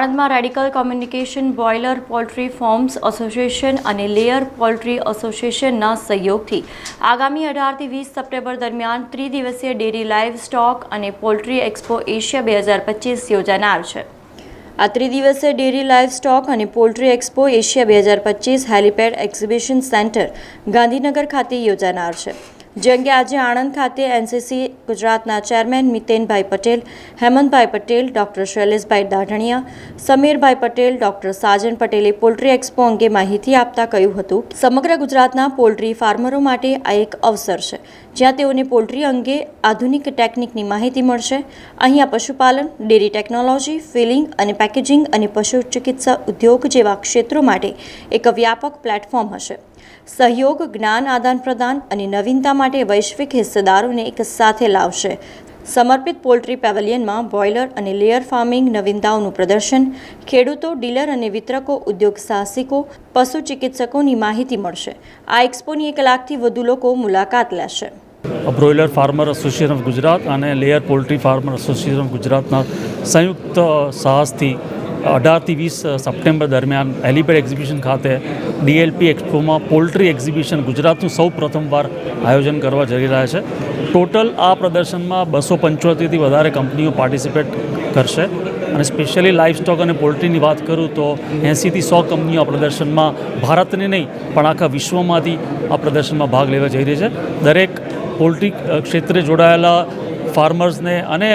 આણંદમાં radical communication boiler poultry farms association અને layer poultry એસોસિએશનના સહયોગથી આગામી 18 થી 20 સપ્ટેમ્બર દરમિયાન ત્રિદિવસીય ડેરી લાઇવ સ્ટોક અને પોલ્ટ્રી એક્સપો એશિયા 2025 યોજાનાર છે। આ ત્રિદિવસીય ડેરી લાઇવ સ્ટોક અને poultry expo Asia 2025 helipad exhibition centre Gandhinagar ખાતે યોજાનાર છે। જે અંગે આજે આણંદ ખાતે એનસીસી ગુજરાતના ચેરમેન મિતેનભાઈ પટેલ, હેમંતભાઈ પટેલ, ડૉક્ટર શૈલેષભાઈ દાઢણિયા, સમીરભાઈ પટેલ, ડૉક્ટર સાજન પટેલે પોલ્ટ્રી એક્સપો અંગે માહિતી આપતા કહ્યું હતું કે સમગ્ર ગુજરાતના પોલ્ટ્રી ફાર્મરો માટે આ એક અવસર છે જ્યાં તેઓને પોલ્ટ્રી અંગે આધુનિક ટેકનિકની માહિતી મળશે। અહીંયા પશુપાલન, ડેરી ટેકનોલોજી, ફિલિંગ અને પેકેજિંગ અને પશુ ચિકિત્સા ઉદ્યોગ જેવા ક્ષેત્રો માટે એક વ્યાપક પ્લેટફોર્મ હશે। સહયોગ, જ્ઞાન આદાન પ્રદાન અને નવીનતા માટે વૈશ્વિક હિસ્સેદારોને એક સાથે લાવશે। સમર્પિત પોલ્ટ્રી પેવેલિયનમાં બોઇલર અને લેયર ફાર્મિંગ નવીનતાઓનું પ્રદર્શન, ખેડૂતો, ડીલર અને વિતરકો, ઉદ્યોગ સાહસિકો, પશુ ચિકિત્સકોની માહિતી મળશે। આ એક્સપોની 1 લાખથી વધુ લોકો મુલાકાત લેશે। બ્રોઇલર ફાર્મર એસોસિએશન ઓફ ગુજરાત અને layer poultry farmer association of ગુજરાતના સંયુક્ત સાહસથી 18 થી 20 સપ્ટેમ્બર દરમિયાન હેલીપેડ એક્ઝિબિશન ખાતે ડીએલપી એક્સપોમાં પોલ્ટ્રી એક્ઝિબિશન ગુજરાતનું સૌ પ્રથમવાર આયોજન કરવા જઈ રહ્યા છે। ટોટલ આ પ્રદર્શનમાં 275થી વધારે કંપનીઓ પાર્ટિસિપેટ કરશે અને સ્પેશિયલી લાઇવ સ્ટોક અને પોલ્ટ્રીની વાત કરું તો 80 થી 100 કંપનીઓ આ પ્રદર્શનમાં ભારતની નહીં પણ આખા વિશ્વમાંથી આ પ્રદર્શનમાં ભાગ લેવા જઈ રહી છે। દરેક પોલ્ટ્રી ક્ષેત્રે જોડાયેલા ફાર્મર્સને અને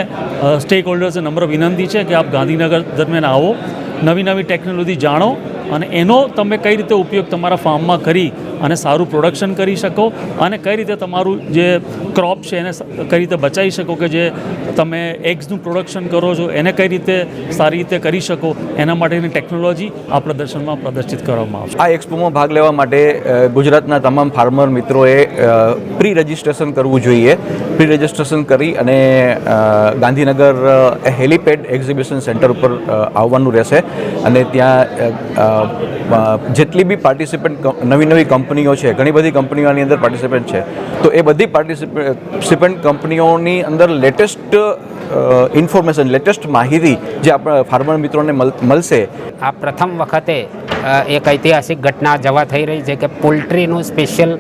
સ્ટેક હોલ્ડર્સને નમ્ર વિનંતી છે કે આપ ગાંધીનગર દરમિયાન આવો, નવી નવી ટેકનોલોજી જાણો અને એનો તમે કઈ રીતે ઉપયોગ તમારા ફાર્મમાં કરી અને સારું પ્રોડક્શન કરી શકો અને કઈ રીતે તમારું જે ક્રોપ છે એને કઈ રીતે બચાવી શકો કે જે તમે એગ્સનું પ્રોડક્શન કરો છો એને કઈ રીતે સારી રીતે કરી શકો એના માટેની ટેકનોલોજી આ પ્રદર્શનમાં પ્રદર્શિત કરવામાં આવશે। આ એક્સપોમાં ભાગ લેવા માટે ગુજરાતના તમામ ફાર્મર મિત્રોએ પ્રી રજિસ્ટ્રેશન કરવું જોઈએ। પ્રી રજિસ્ટ્રેશન કરી અને ગાંધીનગર હેલીપેડ એક્ઝિબિશન સેન્ટર ઉપર આવવાનું રહેશે અને ત્યાં જેટલી બી પાર્ટિસિપન્ટ નવી કંપનીઓ છે, ઘણી બધી કંપનીઓ આની અંદર પાર્ટિસિપન્ટ છે, તો એ બધી પાર્ટિસિપન્ટ કંપનીઓની અંદર લેટેસ્ટ ઇન્ફોર્મેશન, લેટેસ્ટ માહિતી જે આપણા ફાર્મર મિત્રોને મળશે। આ પ્રથમ વખતે એક ઐતિહાસિક ઘટના જવા થઈ રહી છે કે પોલ્ટ્રીનું સ્પેશિયલ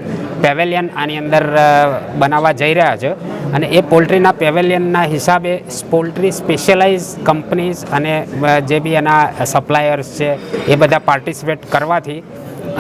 પેવેલિયન આની અંદર બનાવવા જઈ રહ્યા છે અને એ પોલ્ટ્રીના પેવેલિયનના હિસાબે પોલ્ટ્રી સ્પેશિયલાઇઝ કંપનીઝ અને જે બી એના સપ્લાયર્સ છે એ બધા પાર્ટિસિપેટ કરવાથી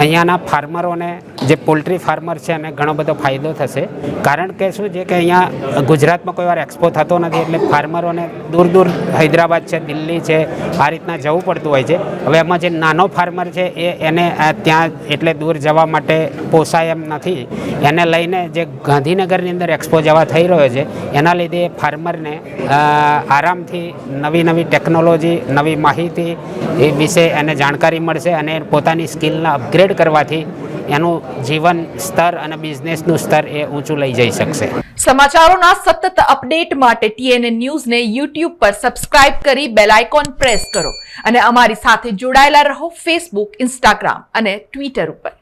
અહીંયાના ફાર્મરોને જે પોલ્ટ્રી ફાર્મર છે એને ઘણો બધો ફાયદો થશે। કારણ કે શું છે કે અહીંયા ગુજરાતમાં કોઈ વાર એક્સપો થતો નથી એટલે ફાર્મરોને દૂર દૂર હૈદરાબાદ છે, દિલ્હી છે, આ રીતના જવું પડતું હોય છે। હવે એમાં જે નાનો ફાર્મર છે એને ત્યાં એટલે દૂર જવા માટે પોસાય એમ નથી, એને લઈને જે ગાંધીનગરની અંદર એક્સપો જવા થઈ રહ્યો છે એના લીધે ફાર્મરને આરામથી નવી નવી ટેકનોલોજી, નવી માહિતી એ વિશે એને જાણકારી મળશે અને પોતાની સ્કિલના અપગ્રેડ કરવાથી એનું જીવન સ્તર અને બિઝનેસનું સ્તર એ ઊંચું લઈ જઈ શકશે। સમાચારોના સતત અપડેટ માટે TNN ન્યૂઝને YouTube પર સબસ્ક્રાઇબ કરી બેલ આઇકોન પ્રેસ કરો અને અમારી સાથે જોડાયેલા રહો Facebook, Instagram અને Twitter ઉપર।